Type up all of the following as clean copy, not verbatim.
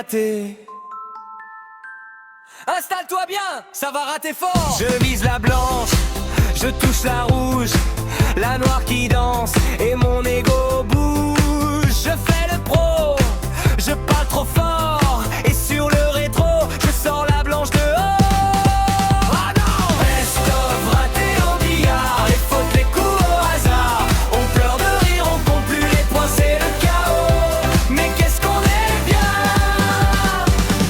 raté. Installe-toi bien, ça va rater fort. Je vise la blanche, je touche la rouge, la noire qui danse et mon ego bouge. Je fais le pro, je parle trop fort et sur le rétro, je sors la blanche dehors. Ah non! Best-of raté au billard, les fautes, les coups au hasard. On pleure de rire, on compte plus les points, c'est le chaos. Mais qu'est-ce qu'on est bien!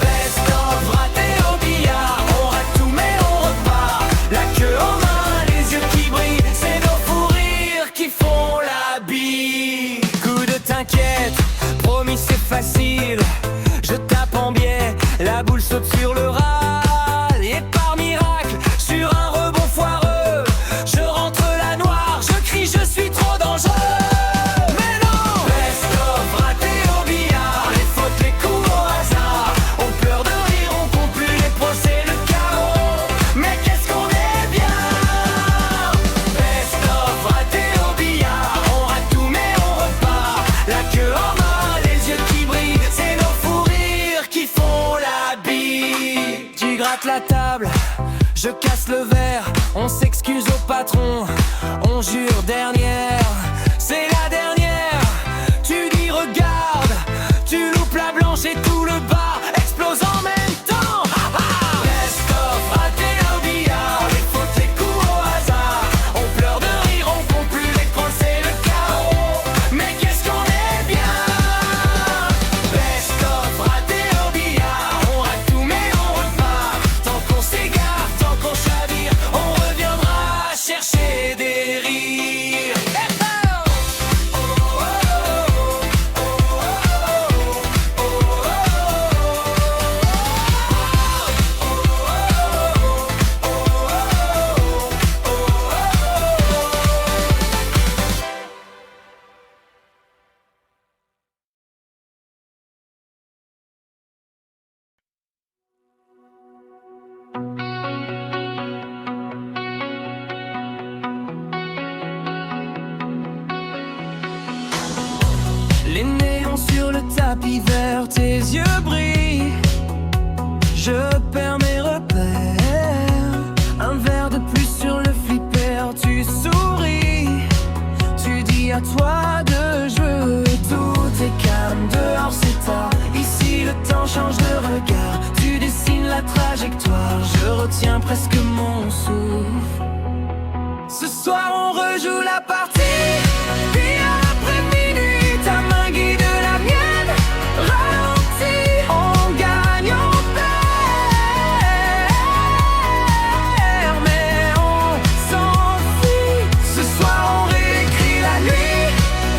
Best-of raté au billard, on rate tout mais on repart. La queue en main, les yeux qui brillent, c'est nos fous rires qui font la bille. Coup de t'inquiète, promis c'est facile. Je tape en biais, la boule saute sur le râle. Et par miracle, sur un rebond foireux, je rentre la noire, je crie, je suis trop dangereux. Mais non! Best-of raté au billard, les fautes, les coups au hasard. On pleure de rire, on compte plus les points, c'est le chaos. Mais qu'est-ce qu'on est bien! Best-of raté au billard, on rate tout mais on repart. La queue en main, les yeux qui brillent, c'est nos fous rires qui font la bille. Tu grattes la table, je casse le verre, on s'excuse au patron, on jure dernière, c'est la dernière. Tu dis regarde, tu loupes la blanche et tout le bar explose en même temps. Best-of raté au billard, les fautes, les coups au hasard. On pleure de rire, on compte plus les points, c'est le chaos. Mais qu'est-ce qu'on est bien! Best-of raté au billard, on rate tout mais on repart. Tant qu'on s'égare, tant qu'on chavire, on reviendra chercher des rires. Les néons sur le tapis vert, tes yeux brillent. Je perds mes repères. Un verre de plus sur le flipper, tu souris. Tu dis à toi de jouer, tout est calme. Dehors c'est tard, ici le temps change de regard. Tu dessines la trajectoire, je retiens presque mon souffle. Ce soir on rejoue la partie. Puis après minuit, ta main guide la mienne. Ralentis, on gagne, on perd. Mais on s'enfuit. Ce soir on réécrit la nuit.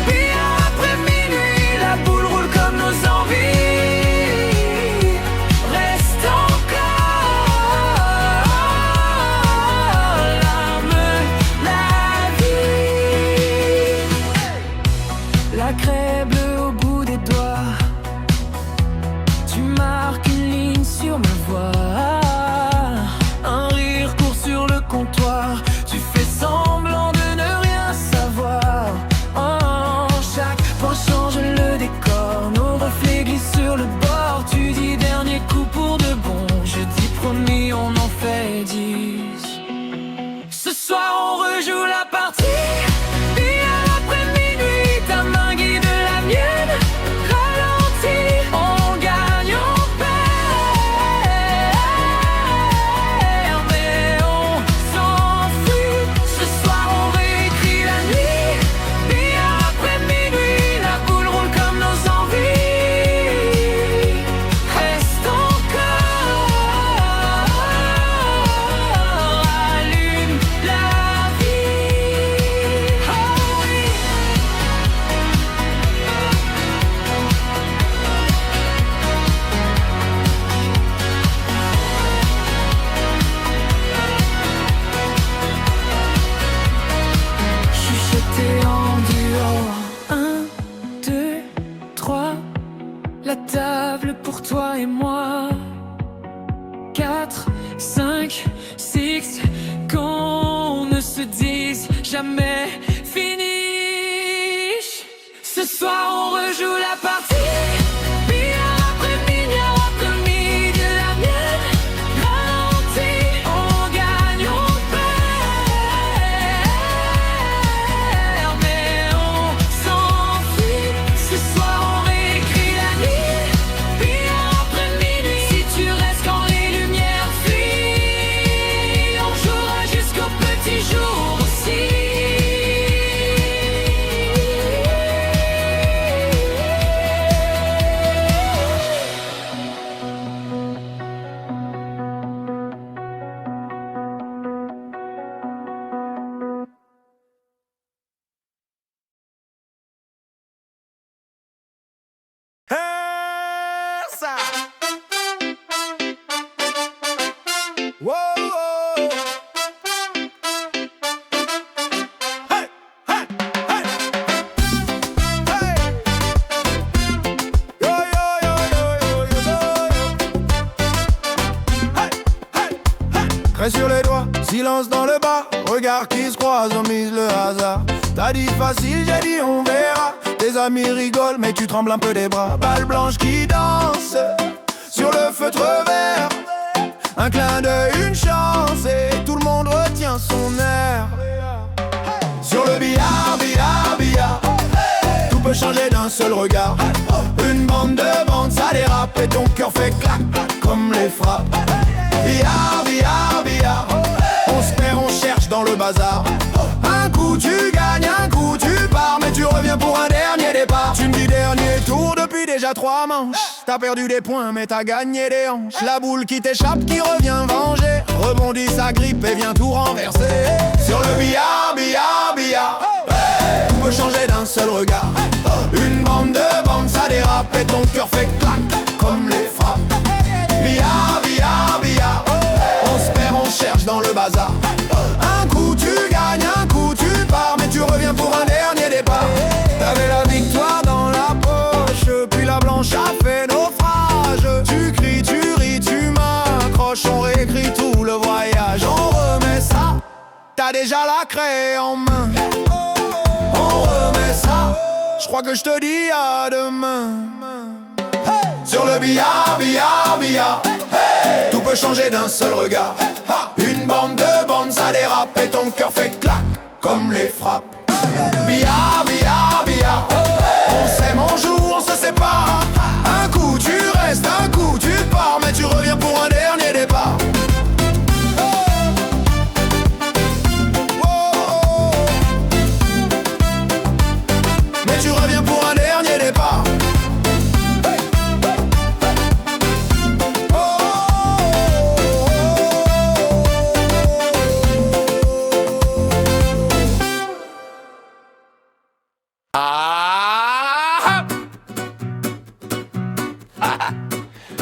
Puis après minuit, la boule roule comme nos envies. Reste encore l'arme, la vie. La craie bleue au bout des doigts, tu marques une ligne sur ma voix. Un rire court sur le comptoir, tu fais semblant de ne rien savoir. Oh, chaque point change le décor, nos reflets glissent sur le bord. Tu dis dernier coup pour de bon, je dis promis on en fait 10. Ce soir on rejoue la partie. Puis après minuit, ta main guide la mienne. Ralentis, on gagne, on perd. Mais on s'enfuit. Ce soir on réécrit la nuit. Puis après minuit, la boule roule comme nos envies. Reste encore, allume la vie. Oh oui. Chuchoter en duo. 1, 2, 3. La table pour toi et moi. 4, 5, 6. Qu'on ne se dise jamais finish. Ce soir on rejoue la partie. Puis après minuit, Wow, wow. Hey, hey, hey. Hey. Yo, yo, yo, yo, yo, yo, yo. Hey, hey, hey. Trait sur les doigts, silence dans le bar. Regards qui se croisent, on mise le hasard. T'as dit facile, j'ai dit on verra. Tes amis rigolent, mais tu trembles un peu des bras. Balle blanche qui danse sur le feutre vert. Un clin d'œil, une chance, et tout le monde retient son air. Sur le billard, billard, billard, tout peut changer d'un seul regard. Une bande de bandes, ça dérape, et ton cœur fait clac, clac, comme les frappes. Billard, billard, billard, on se perd, on cherche dans le bazar. Un coup tu gagnes, un coup tu pars, mais tu reviens pour un dernier départ. Tu me dis dernier tour depuis déjà 3 manches. T'as perdu des points mais t'as gagné des hanches. La boule qui t'échappe, qui revient venger, rebondit sa grippe et vient tout renverser. Sur le billard, billard, billard, tout peut changer d'un seul regard. Une bande de bandes, ça dérape et ton cœur fait clac, clac, comme les frappes. Billard, billard, billard, on se perd, on cherche dans le bazar. Un coup tu gagnes, un coup tu pars, mais tu reviens pour un dernier départ. T'avais la victoire dans la poche, puis la blanche a fait naufrage. Tu cries, tu ris, tu m'accroches, on réécrit tout le voyage. On remet ça, t'as déjà la craie en main. On remet ça, je crois que je te dis à demain. Sur le billard, billard, billard, tout peut changer d'un seul regard. Une bande de bandes, ça dérape et ton cœur fait clac, comme les frappes. Billard, billard, billard, on s'aime, on joue, on se sépare. Un coup tu restes, un coup tu pars, mais tu reviens pour un dernier départ. Mais tu reviens pour un dernier départ.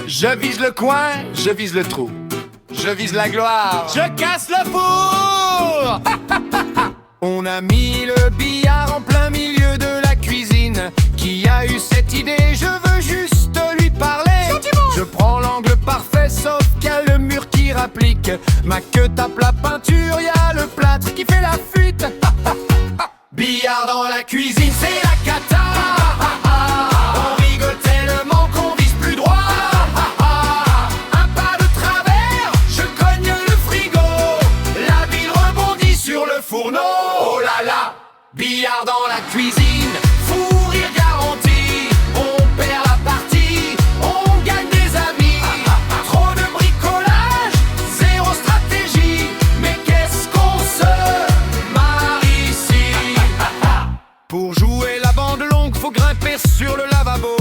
Je vise le coin, je vise le trou. Je vise la gloire, je casse le four. On a mis le billard en plein milieu de la cuisine. Qui a eu cette idée? Je veux juste lui parler. Je prends l'angle parfait, sauf qu'il y a le mur qui rapplique. Ma queue tape la peinture, y a le plâtre qui fait la fuite. Billard dans la cuisine, c'est la cata. On rigole tellement qu'on vise plus droit. Un pas de travers, je cogne le frigo. La bille rebondit sur le fourneau. Oh là là, billard dans la cuisine, fou rire garanti. On perd la partie, on gagne des amis. Trop de bricolage, zéro stratégie. Mais qu'est-ce qu'on se marre ici. Pour jouer la bande longue, faut grimper sur le lavabo.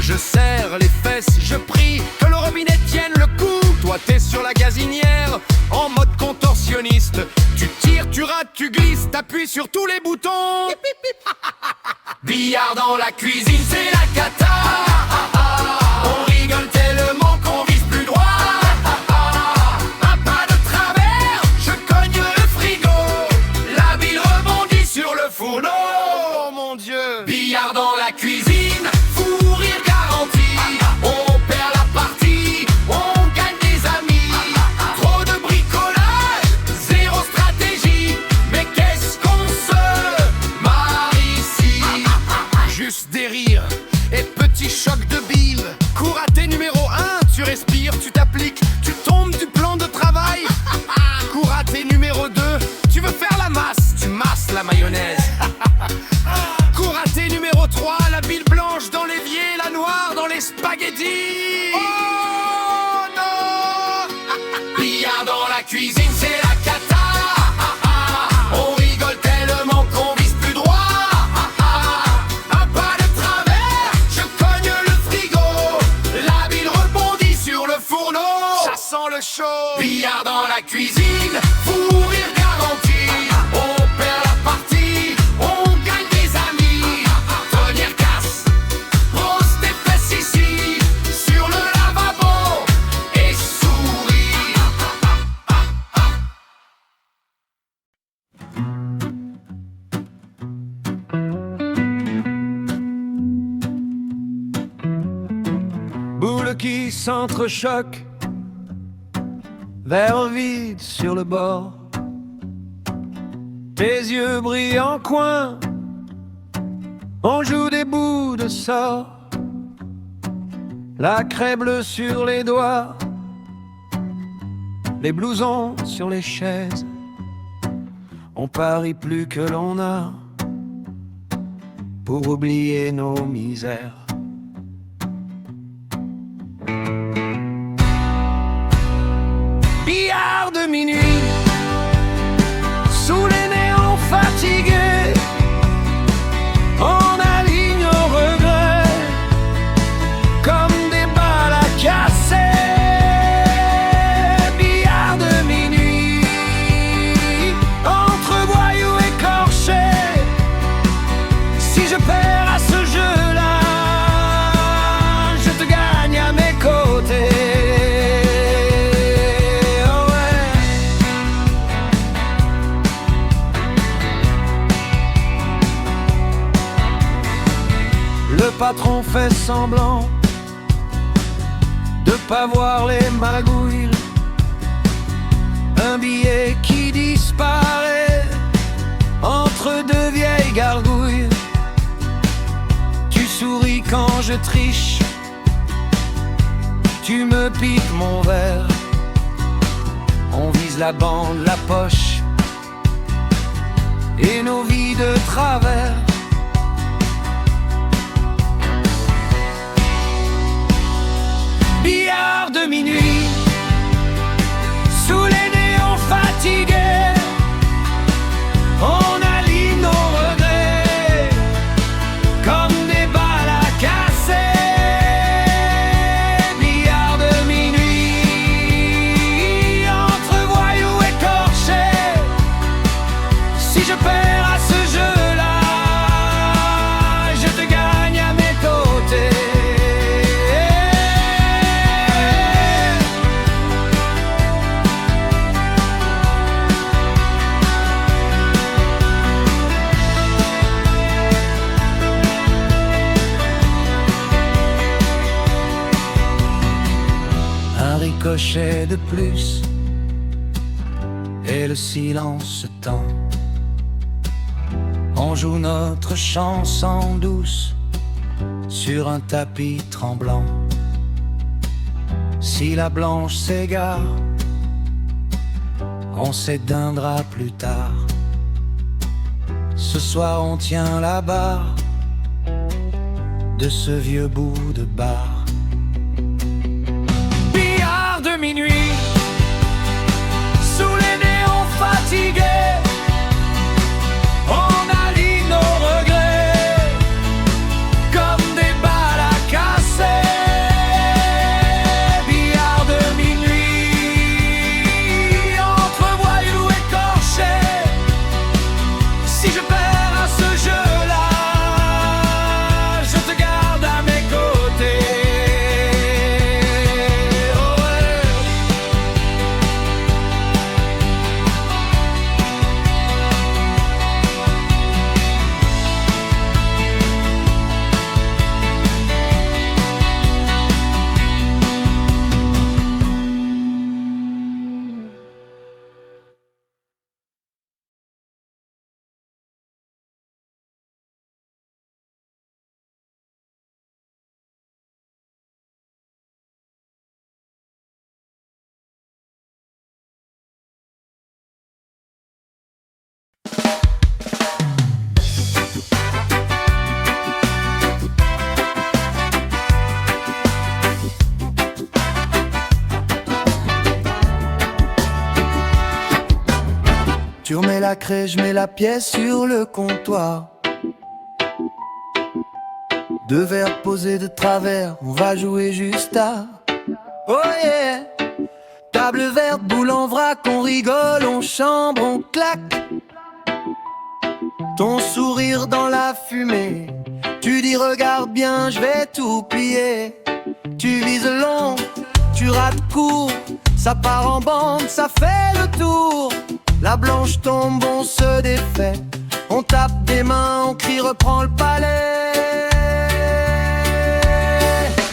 Je serre les fesses, je prie que le robinet tienne le coup. Toi t'es sur la gazinière, en mode contorsionniste. Tu tires, tu rates, tu glisses, t'appuies sur tous les boutons. Billard dans la cuisine, c'est la cata. On rigole tellement qu'on vise plus droit. Un pas de travers, je cogne le frigo. La bille rebondit sur le fourneau. Oh mon Dieu. Billard dans la cuisine, fou rire garanti. On perd la partie, on gagne des amis. Trop de bricolage, zéro stratégie. Mais qu'est-ce qu'on se marre ici. Juste des rires et petits chocs de bile. Cours à tes numéro 1, tu respires, tu t'appliques, tu tombes du plan de travail. Cours à tes numéro 2, tu veux faire la masse, tu masses la mayonnaise. Cours à tes numéro 3, la bile blanche dans l'évier, la noire dans les spaghettis. Oh non. Billard dans la cuisine, c'est la cata. On rigole tellement qu'on vise plus droit. Un pas de travers, je cogne le frigo. La bile rebondit sur le fourneau. Ça sent le chaud. Billard dans la cuisine, fou rire garanti. On perd la partie, on gagne des amis. Première casse, pose tes fesses ici, sur le lavabo, et souris. s'entrechoquent, verre vide sur le bord. Tes yeux brillent en coin, on joue des bouts de sort. La craie bleue sur les doigts, les blousons sur les chaises. On parie plus que l'on a pour oublier nos misères. Billard de minuit, sous les néons fatigués, on aligne nos regrets comme des balles à casser. Billard de minuit, entre voyous écorchés. Si je perds à ce jeu-là, je te gagne à mes côtés. Le patron fait semblant de pas voir les magouilles. Un billet qui disparaît entre deux vieilles gargouilles. Tu souris quand je triche, tu me piques mon verre. On vise la bande, la poche et nos vies de travers. Billard de minuit, sous les néons fatigués, on aligne nos regrets comme des balles à casser. Billard de minuit, entre voyous écorchés. Si je perds à ce jeu-là, je te gagne à mes côtés. Un ricochet de plus et le silence se tend. On joue notre chanson douce sur un tapis tremblant. Si la blanche s'égare, on s'éteindra plus tard. Ce soir on tient la barre de ce vieux bout de bar. De minuit, sous les néons fatigués, on aligne nos regrets comme des balles à casser. Billard de minuit, entre voyous écorchés. Si je perds à ce jeu-là, je te garde à mes côtés. Tu remets la craie, je mets la pièce sur le comptoir. Deux verres posés de travers, on va jouer juste à... Oh yeah! Table verte, boule en vrac, on rigole, on chambre, on claque. Ton sourire dans la fumée, tu dis regarde bien, je vais tout plier. Tu vises long, tu rates court, ça part en bande, ça fait le tour. La blanche tombe, on se défait, on tape des mains, on crie reprends le palais.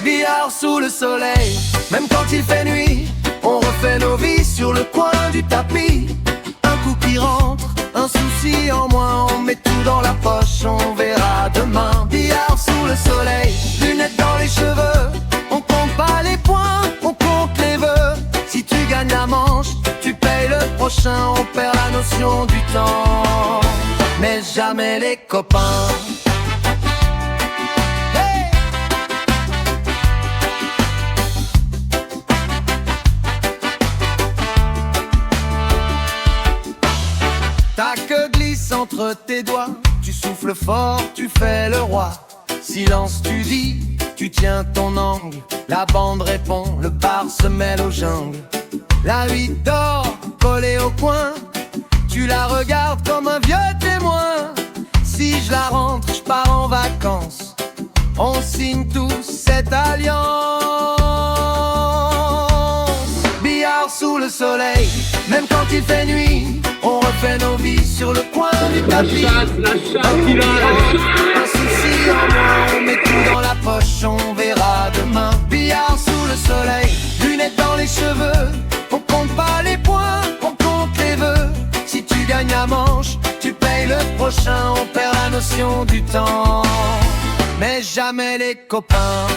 Billard Billard sous le soleil, même quand il fait nuit, on refait nos vies sur le coin du tapis. Un coup qui rentre, un souci en moins, on met tout dans la poche, on verra demain. Billard sous le soleil, lunettes dans les cheveux, on compte pas les points, on compte les vœux. Si tu gagnes la manche, tu payes le prochain, on perd la notion du temps, mais jamais les copains. Ta queue glisse entre tes doigts, tu souffles fort, tu fais le roi. Silence tu dis, tu tiens ton angle, la bande répond, le bar se mêle aux jungles. La nuit dort, collée au coin, tu la regardes comme un vieux témoin. Si je la rentre, je pars en vacances, on signe tous cette alliance. Billard sous le soleil, même quand il fait nuit, on refait nos vies sur le coin du tapis. Un souci en moins, on met tout dans la poche, on verra demain. Billard sous le soleil, lunettes dans les cheveux, on compte pas les points, on compte les vœux. Si tu gagnes la manche, tu payes le prochain, on perd la notion du temps, mais jamais les copains.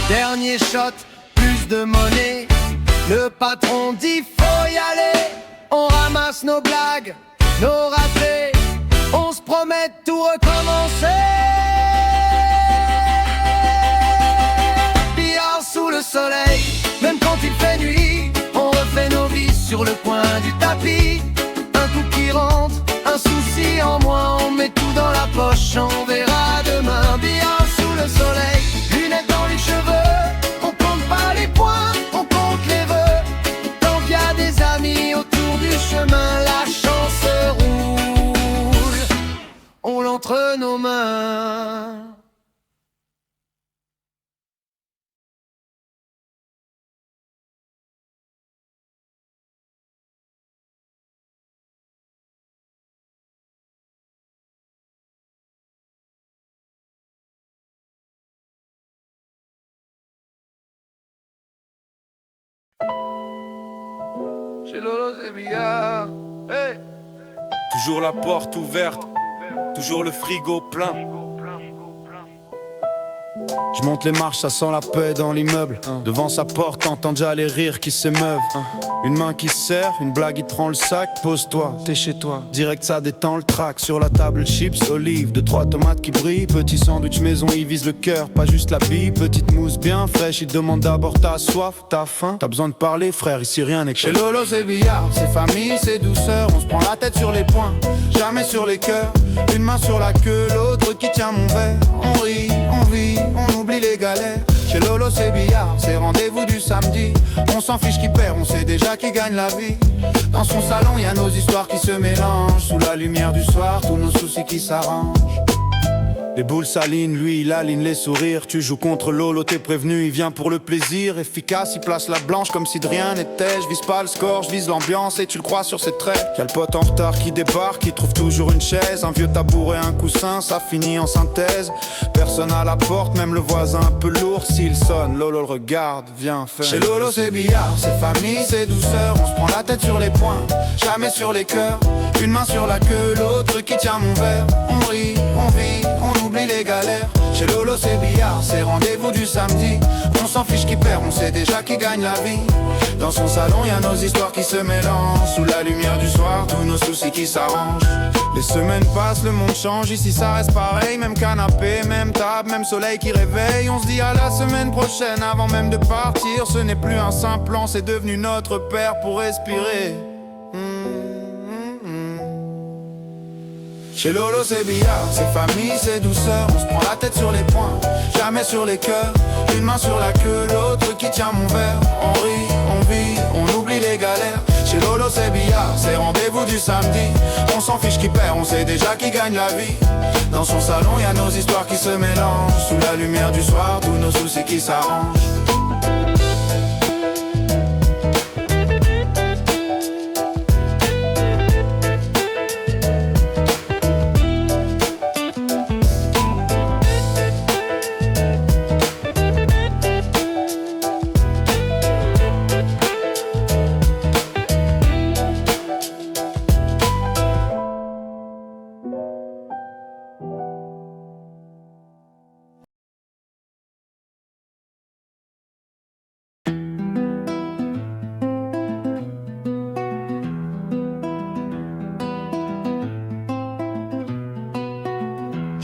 Dernier shot, plus de monnaie, le patron dit faut y aller. On ramasse nos blagues, nos ratés, on se promet de tout recommencer. Billard sous le soleil, même quand il fait nuit, on refait nos vies sur le coin du tapis. Un coup qui rentre, un souci en moins, on met tout dans la poche, on verra demain. Billard sous le soleil, lunettes dans les cheveux, on compte pas les points, on compte les vœux. Tant qu'il y a des amis autour du chemin, la chance roule, on l'entre nos mains. Chez Lolo c'est Billard, hey. Toujours la porte ouverte, toujours le frigo plein. Je monte les marches, ça sent la paix dans l'immeuble. Devant sa porte, t'entends déjà les rires qui s'émeuvent. Une main qui se serre, une blague qui te prend le sac. Pose-toi, t'es chez toi, direct ça détend le track. Sur la table, chips, olives, 2-3 tomates qui brillent. Petit sandwich maison, il vise le cœur, pas juste la bille. Petite mousse bien fraîche, il demande d'abord t'as soif, t'as faim. T'as besoin de parler frère, ici rien n'est Chez Lolo c'est Billard, c'est famille, c'est douceur. On se prend la tête sur les poings, jamais sur les cœurs. Une main sur la queue, l'autre qui tient mon verre. On rit, on vit, on oublie les galères. Chez Lolo c'est Billard, c'est rendez-vous du samedi. On s'en fiche qui perd, on sait déjà qui gagne la vie. Dans son salon, y a nos histoires qui se mélangent. Sous la lumière du soir, tous nos soucis qui s'arrangent. Les boules s'alignent, lui il aligne les sourires. Tu joues contre Lolo, t'es prévenu, il vient pour le plaisir. Efficace, il place la blanche comme si de rien n'était. Je vise pas le score, je vise l'ambiance et tu le crois sur ses traits. Y'a le pote en retard qui débarque, qui trouve toujours une chaise. Un vieux tabouret, un coussin, ça finit en synthèse. Personne à la porte, même le voisin un peu lourd. S'il sonne, Lolo le regarde, viens faire. Chez Lolo c'est Billard, c'est famille, c'est douceur. On se prend la tête sur les poings, jamais sur les cœurs. Une main sur la queue, l'autre qui tient mon verre. On rit, on vit, on oublie les galères. Chez Lolo c'est Billard, c'est rendez-vous du samedi. On s'en fiche qui perd, on sait déjà qui gagne la vie. Dans son salon y a nos histoires qui se mélangent. Sous la lumière du soir, tous nos soucis qui s'arrangent. Les semaines passent, le monde change, ici ça reste pareil. Même canapé, même table, même soleil qui réveille. On se dit à la semaine prochaine avant même de partir. Ce n'est plus un simple plan, c'est devenu notre père pour respirer. Chez Lolo c'est Billard, c'est famille, c'est douceur. On se prend la tête sur les poings, jamais sur les cœurs. Une main sur la queue, l'autre qui tient mon verre. On rit, on vit, on oublie les galères. Chez Lolo c'est Billard, c'est rendez-vous du samedi. On s'en fiche qui perd, on sait déjà qui gagne la vie. Dans son salon y a nos histoires qui se mélangent. Sous la lumière du soir, tous nos soucis qui s'arrangent.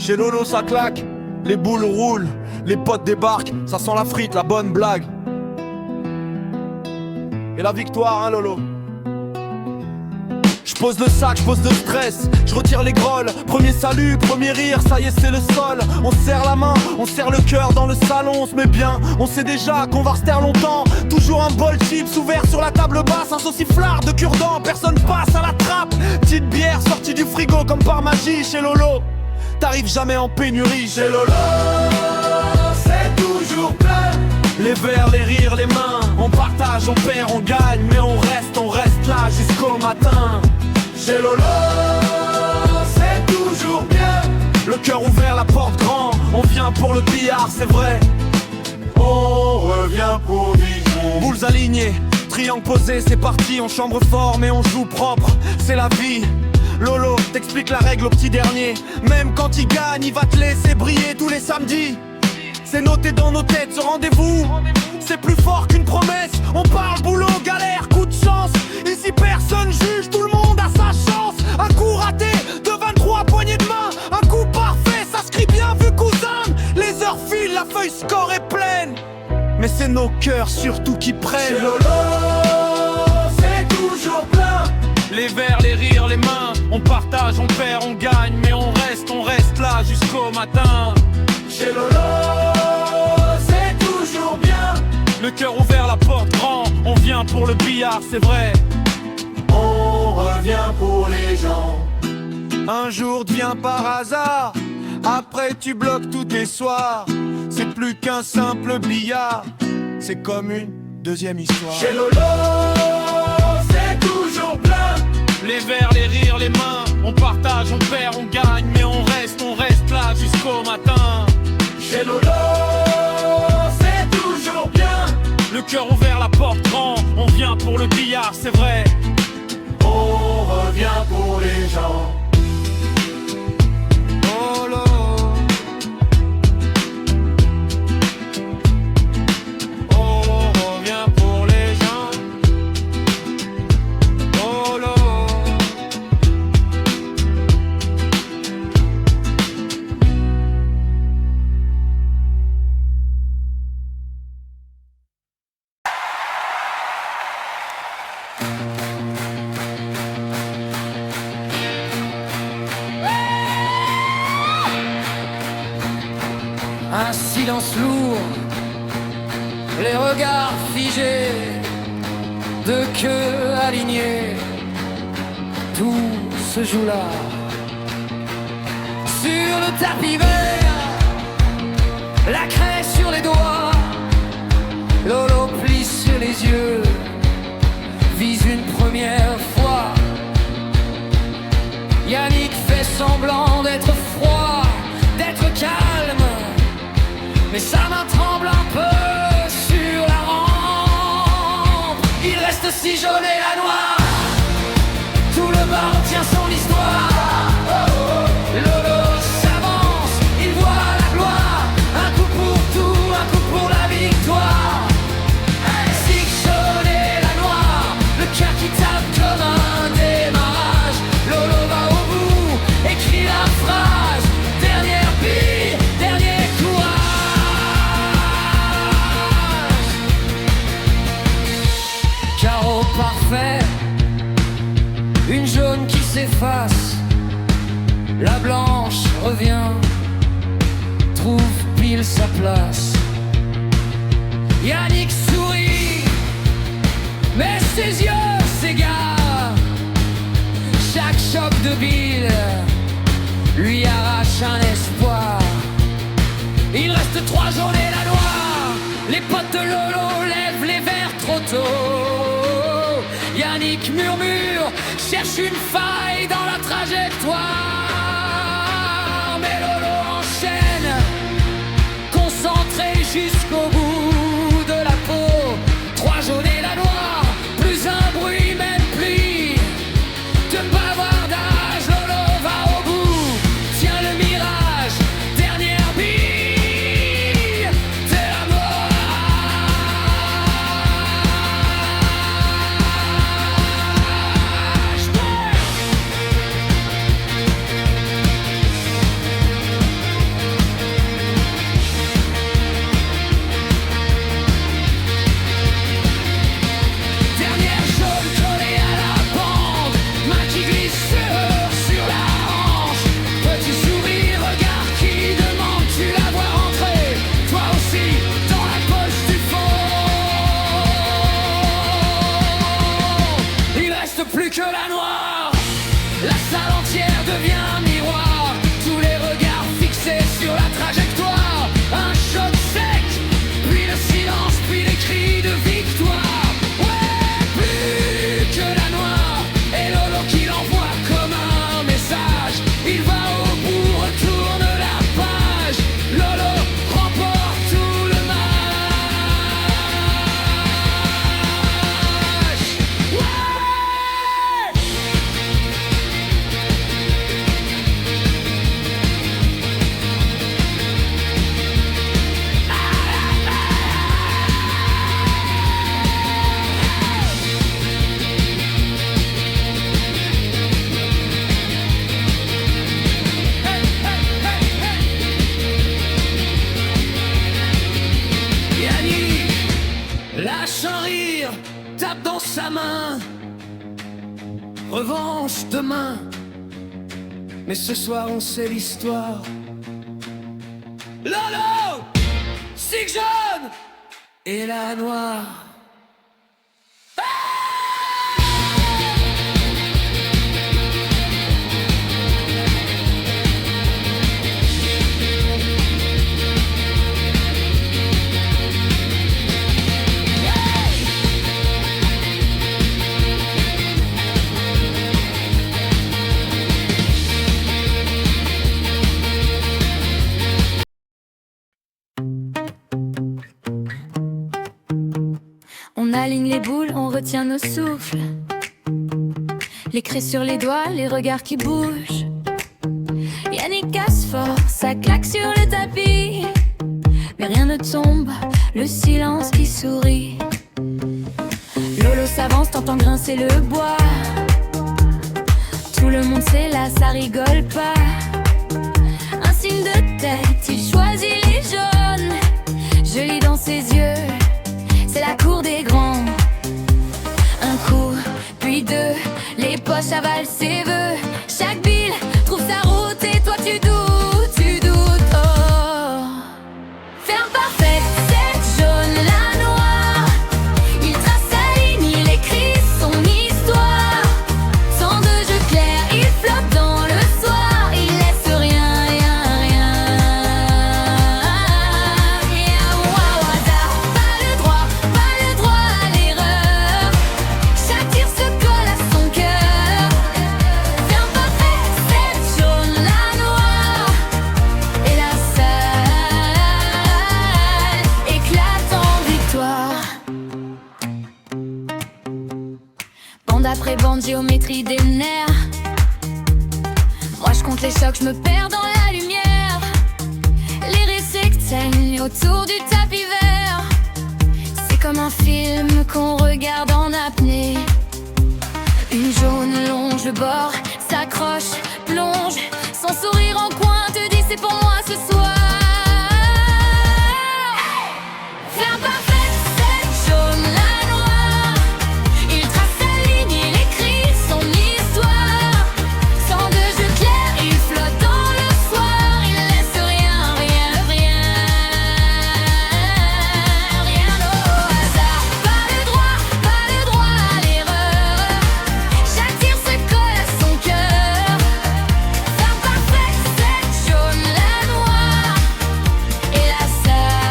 Chez Lolo ça claque, les boules roulent, les potes débarquent, ça sent la frite, la bonne blague. Et la victoire, hein Lolo. Je pose le sac, je pose le stress, je retire les grolles. Premier salut, premier rire, ça y est c'est le sol. On serre la main, on serre le cœur dans le salon, on se met bien. On sait déjà qu'on va rester longtemps. Toujours un bol chips ouvert sur la table basse, un sauciflard de cure-dent, personne passe à la trappe. Petite bière sortie du frigo comme par magie chez Lolo. T'arrives jamais en pénurie chez Lolo. C'est toujours plein. Les verres, les rires, les mains. On partage, on perd, on gagne. Mais on reste là jusqu'au matin. Chez Lolo, c'est toujours bien. Le cœur ouvert, la porte grand. On vient pour le billard, c'est vrai. On revient pour Dijon. Boules alignées, triangle posé, c'est parti. On chambre fort mais on joue propre, c'est la vie. Lolo, t'explique la règle au petit dernier. Même quand il gagne, il va te laisser briller tous les samedis. C'est noté dans nos têtes, ce rendez-vous. C'est plus fort qu'une promesse. On parle boulot, galère, coup de chance. Ici personne juge, tout le monde a sa chance. Un coup raté de 23 poignées de main. Un coup parfait, ça se crie bien vu cousin. Les heures filent, la feuille score est pleine. Mais c'est nos cœurs surtout qui prennent. Chez Lolo, c'est toujours plein. Les verres, les rires, les mains. On partage, on perd, on gagne. Mais on reste là jusqu'au matin. Chez Lolo, c'est toujours bien. Le cœur ouvert, la porte grand. On vient pour le billard, c'est vrai. On revient pour les gens. Un jour devient par hasard. Après tu bloques tous tes soirs. C'est plus qu'un simple billard. C'est comme une deuxième histoire. Chez Lolo, c'est toujours plein. Les verres, les rires, les mains. On partage, on perd, on gagne. Mais on reste là jusqu'au matin. Chez Lolo, c'est toujours bien. Le cœur ouvert, la porte grand. On vient pour le billard, c'est vrai. On revient pour les gens. Oh là. On revient pour les gens. Oh là. Un silence lourd, les regards figés, deux queues alignées, tout se joue là. Sur le tapis vert, la craie sur les doigts, Lolo plie sur les yeux, vise une première fois. Yannick fait semblant d'être froid, d'être calme. Mais sa main tremble un peu sur la rampe. Il reste si jaune et la noire. Tout le bar tient son histoire. Lolo s'avance, il voit la gloire. Un coup pour tout, un coup pour la victoire. Si jaune et la noire, le cœur qui tape comme un démarrage. Lolo va au bout, écrit la phrase. Dernière bille, dernier courage. Carreau parfait, une jaune qui s'efface, la blanche revient, trouve pile sa place. Yannick sourit, mais ses yeux s'égarent. Chaque choc de bille lui arrache un espoir. Il reste 3 journées la noire. Les potes de Lolo lèvent les verres trop tôt. Yannick murmure, cherche une faille dans la trajectoire. Mais Lolo enchaîne, concentré jusqu'au bout de la peau. 3 jaunes et la noire, plus un bruit, même pluie. De bavardage, Lolo va au bout. Tiens le mirage, dernière bille de la mort. que la noire. La salle entière devient un miroir, tous les regards fixés sur la trajectoire. Un choc sec, puis le silence, puis les cris de victoire. Ouais, plus que la noire, et Lolo qui l'envoie comme un message. Il va au bout, retourne la page. Lolo remporte tout le match. Ouais. Yannick lâche un rire, tape dans sa main. Revanche demain, mais ce soir on sait l'histoire. Lolo, Sig jaune et la noire. On aligne les boules, on retient nos souffles. Les craies sur les doigts, les regards qui bougent. Yannick casse fort, ça claque sur le tapis. Mais rien ne tombe, le silence qui sourit. Lolo s'avance, t'entends grincer le bois. Tout le monde sait là, ça rigole pas. Un signe de tête, il choisit les jaunes. Je lis dans ses yeux, c'est la cour des grands. Un coup, puis deux, les poches avalent ses vœux. Chaque bille trouve sa route et toi tu doutes, tu doutes. Oh, ferme parfaite, cette jaune, la noire. Il trace sa ligne, il écrit son histoire. Sans de jeu clair, il flotte dans le soir. Il laisse rien, rien, rien, rien au hasard. Pas le droit à l'erreur. Chaque tir se colle à son cœur. Ferme parfait, cette jaune, la noire. Et la salle éclate en victoire. Bande après bande, géométrie des nerfs. Moi je compte les chocs, je me perds dans la lumière. Les récits saignent autour du tapis vert. C'est comme un film qu'on regarde en apnée. Une jaune longe le bord, s'accroche, plonge. Son sourire en coin te dit c'est pour moi ce soir. Ferme parfaite, cette jaune, la noire. Il trace sa ligne, il écrit son histoire. Sans de jeu clair, il flotte dans le soir. Il laisse rien, rien, rien, rien au hasard. Pas le droit à l'erreur. Chaque tir se colle à son cœur. Ferme parfaite, cette jaune, la noire. Et la salle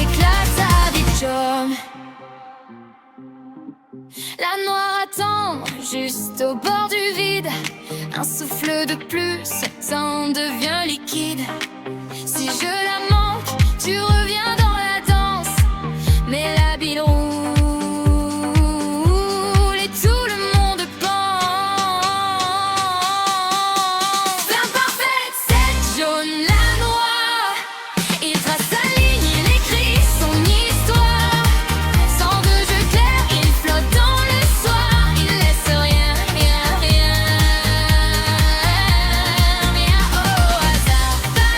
éclate à vite chum. La noire attend juste au bord du vide. Un souffle de plus, ça devient liquide. Si je la manque, tu reviens dans la danse. Mais la bille roule et tout le monde pense. Ferme parfaite, cette jaune, la noire. Il trace sa ligne, il écrit son histoire. Sans de jeu clair, il flotte dans le soir. Il laisse rien, rien, rien, rien au hasard. Pas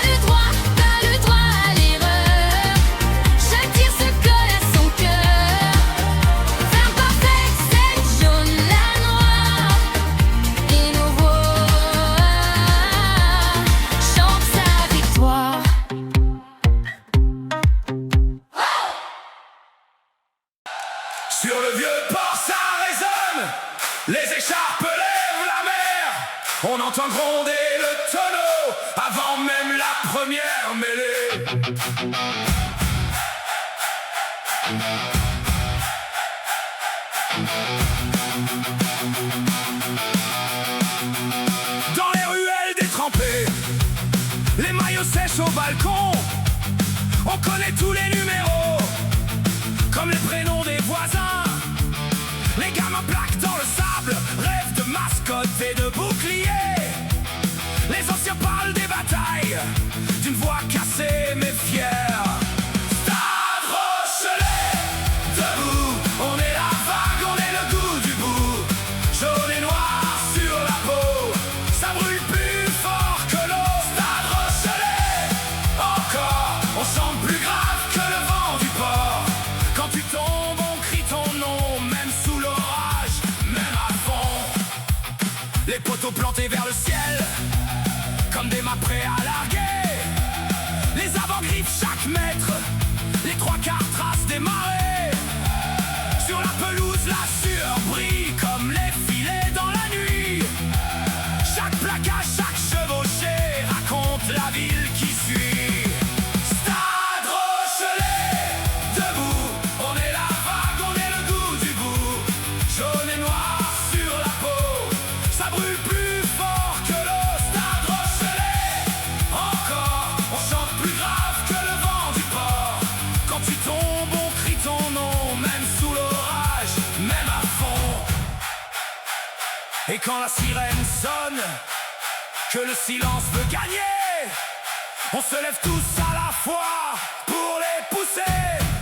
On entend gronder le tonneau avant même la première mêlée. Dans les ruelles détrempées, les maillots sèches au balcon, on connaît tous les numéros, comme les prénoms des voisins. Les gamins plaquent dans le sable, rêvent de mascottes et de boucliers. Les anciens parlent des batailles, d'une voix cassée mais fière. Stade Rochelet, debout, on est la vague, on est le goût du bout. Jaune et noir sur la peau, ça brûle plus fort que l'eau. Stade Rochelet, encore, on chante plus grave que le vent du port. Quand tu tombes, on crie ton nom, même sous l'orage, même à fond. Les poteaux plantés vers le ciel, comme des mâts prêts à larguer. Les avant-griffes chaque mètre, les trois quarts tracent des marées. Sur la pelouse la sueur brille comme les filets dans la nuit. Chaque plaquage, chaque chevauchée raconte la ville qui suit. Stade Rochelet, debout, on est la vague, on est le goût du bout. Jaune et noir sur la peau, ça brûle plus fort que l'eau. Stade Rochelet, encore, on chante plus grave que le vent du port. Quand tu tombes, on crie ton nom, même sous l'orage, même à fond. Et quand la sirène sonne, que le silence veut gagner, on se lève tous à la fois pour les pousser,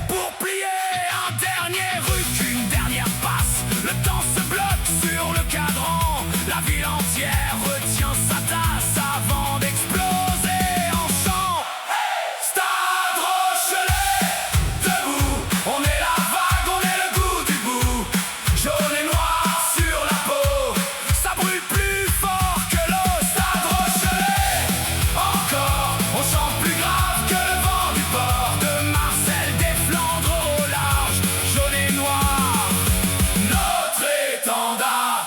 pour plier un dernier ruc, une dernière passe. Le temps se bloque sur le cadran, la ville entière retient sa tasse avant d'exploser en chant. Stade Rochelet, debout, on est la vague, on est le goût du bout. Jaune et noir sur la peau, ça brûle plus fort que l'eau. Stade Rochelet, encore, on chante plus grave que le vent du port. De Marcel des Flandres au large, jaune et noir, notre étendard.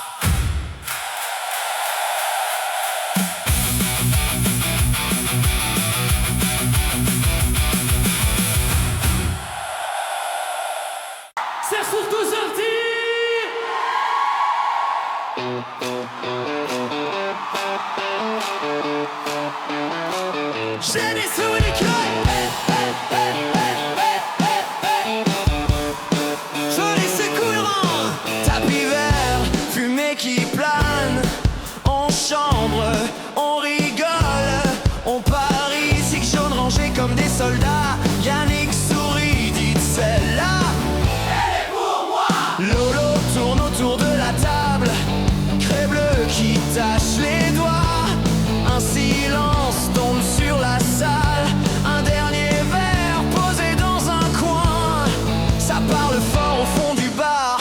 C'est surtout sorti. J'ai des sous les Joli secoulant, tapis vert, fumée qui plane. En chambre, on rigole, on parie, zig jaune rangé comme des soldats. Yannick sourit, dit celle-là, elle est pour moi. Lolo tourne autour de la table, craie bleue qui tache les doigts. Un silence tombe sur la salle, un dernier verre posé dans un coin. Ça parle fort au fond du bar,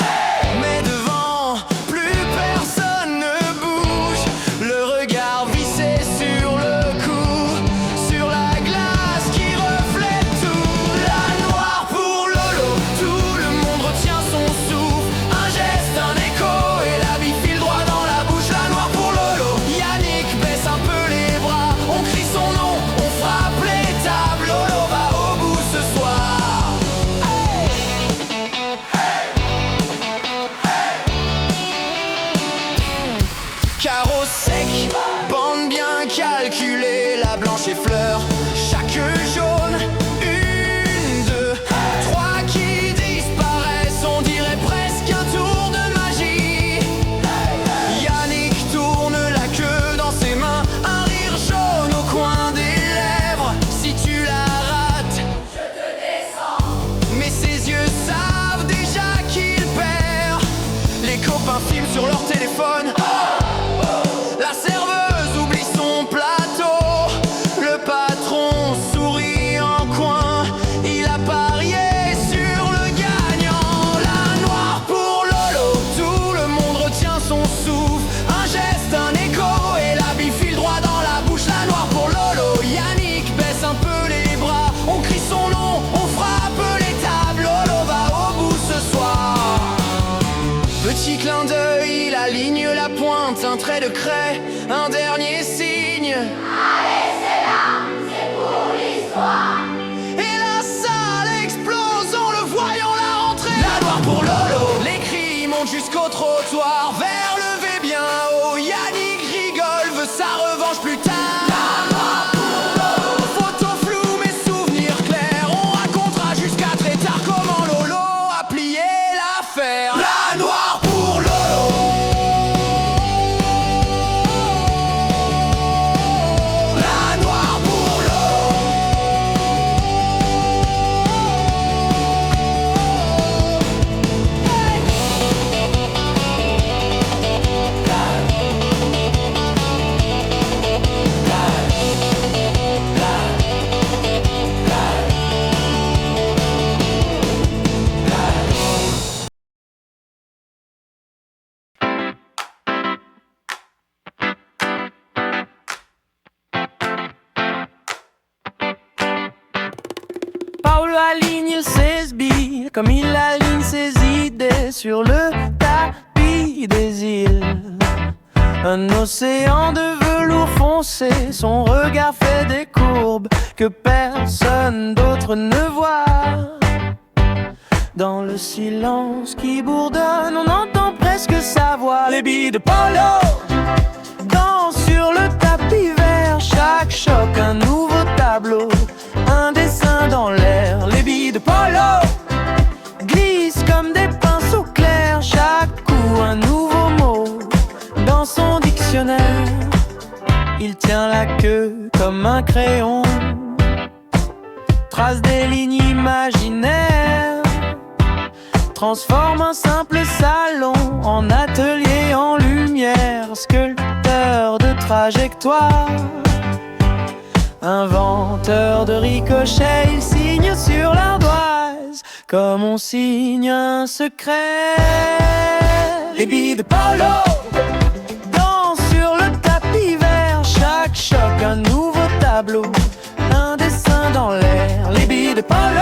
mais devant, plus personne ne bouge. Le regard vissé sur le cou, sur la glace qui reflète tout. La noire pour Lolo, tout le monde retient son souffle. Un geste, un écho, et la vie file droit dans la bouche. La noire pour Lolo, Yannick baisse un peu les bras. On un dernier signe. Et la salle explose en le voyant la rentrée. La noire pour Lolo. Les cris montent jusqu'au trottoir, vers le V bien haut. Yannick rigole, veut sa revanche plus tard. La noire pour Lolo. Photos floues mais souvenirs clairs. On racontera jusqu'à très tard comment Lolo a plié l'affaire. La noire pour Lolo. La noire pour Lolo. Paolo aligne ses billes comme il aligne ses idées sur le tapis des îles. Un océan de velours foncé, son regard fait des courbes que personne d'autre ne voit. Dans le silence qui bourdonne, on entend presque sa voix. Les billes de Paolo dansent sur le tapis vert. Chaque choc, un nouveau tableau, un dessin dans l'air. Les billes de Paolo glissent comme des pinceaux clairs. Chaque coup, un nouveau mot dans son dictionnaire. Il tient la queue comme un crayon, trace des lignes imaginaires, transforme un simple salon en atelier en lumière. Sculpteur de trajectoire, inventeur de ricochets, il signe sur l'ardoise comme on signe un secret. Les billes de Paolo dansent sur le tapis vert. Chaque choc, un nouveau tableau, un dessin dans l'air. Les billes de Paolo